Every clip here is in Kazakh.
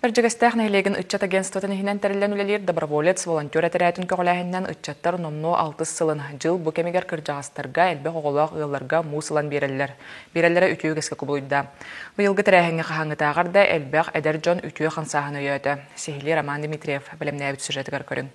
Кырджыгастах нәһилеген ытчат агентствотын иһинен тереллен үлелер доброволец волонтер әтерәтін көғыләһіннән ытчаттар номно 6 сылын жыл бу кемегер кырджагастарга элбе оголақ ыылларга мусылан береллер. Береллere үтüü кеске кубулуйда. Быйылгы тәрәһеңе қахаңытағарда элбәқ әдер жон үтüü қансағын өйөті. Сехили Роман Дмитриев білімнәбіт сюжеті көркөрін.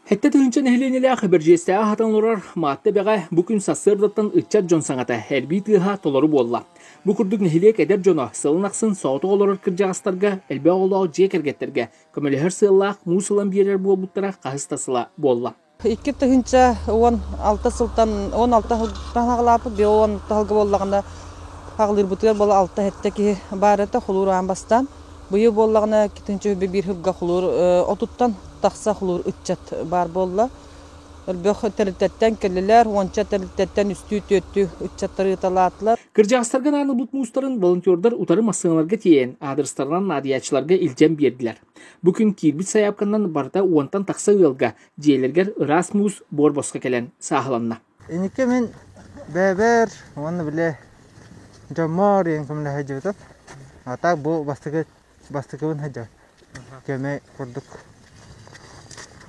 Хетте тыгынча нәһиленеләх бер жестәгә хатанларар маатта бәгә бу күн сасырдаттан ытчат жон саңата хәрби тыга толору болла. Бу күрдүк нәһилек әдер жона сылынаксын соото олорор кыржагастарга элбә олоо жекергеттерге көмөлөһөр сыллак мусулан берер бу буттара кагыстасыла болла. Икки тыгынча 16 сылтан 16 тагылапы 10 тагылга боллагында агылыр бутыр бола 6 хеттеки барата хулуран бастан. Быйы боллагына китинче бир хылга хулур отуттан тақса хулур ытчат бар болла. Элбэх теритеттен келлелер, онча теритеттен үстү төттү ытчаттары талатлар. Кыржагастарга аны бут мустарын волонтердар утары массыналарга тиен, адрестардан надиячыларга илжем бердилер. Бу күн кирбит саяпкандан барда уантан тақса ылга жээлергер Erasmus борбоска келен сахаланна. Энике мен бәбер, оны биле жомор енкемле хаҗытып. Ата бу бастыгын хаҗа. Кеме курдук.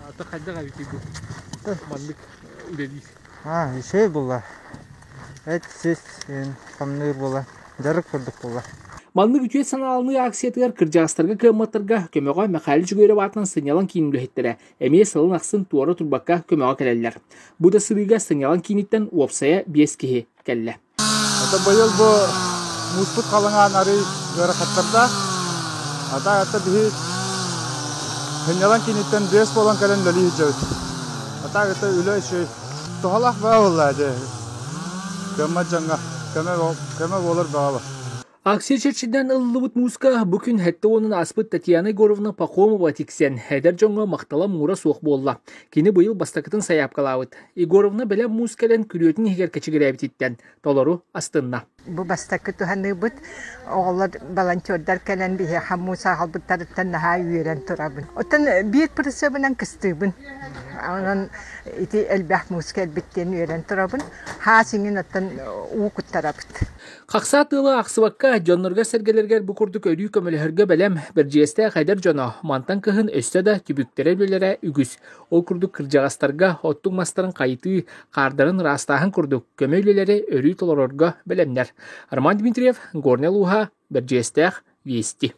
Ата хаҗага битиби. Мандык үледи. Şey була. Сез камныр була. Жарык курдук була. Мандык үтүет саналыны акциятыгар кыржагастарга кымматтарга көмөгө макали жүгөрө батынан сыйнялан кийимлехеттере. Эме сылын аксын туора турбакка көмөгө келелер. Бу да сырыга сыйнялан кийиниттен уопсая 5 кихи келле. Ата быйыл бу муспут калынган ары жаракаттарда ата бии сыйнялан кийиниттен 5 болан келен лали жөт. Ата үлө şey тоалах баалады. Көмө болор баала. Акция чечиден ыллыбыт музыка бүкүн хетте onun аспыт Татьяна Егоровна Пахомова тиксен хедер жонго мактала мура суох болла. Кини быйыл бастакытын саяпкалабыт. Егоровна белем музыкален күрөтүн эгер кечигеребиттен толору астынна. Бу бастакыты ханыбыт оголор волонтердар келен бие хамуса халбыттарыттан наха үйрен турабын. Отан бир принцибинен кыстыбын. Анан ити элбах музыка биттен үйрен турабын. Ха сиңин оттан укуттарабыт. Какса тылы аксыбакка жоннорга сергелергер бу курдук өрүү көмөлөһөргө белем бир жесте хайдар жона мантан кыһын өстө да түбүктере билере үгүс. Ол курдук кыржагастарга оттук мастарын кайты кардарын растаһын курдук көмөлөлөрү өрүү толорорго белемнер. Роман Дмитриев, Горнел Луха, bir jeste Вести.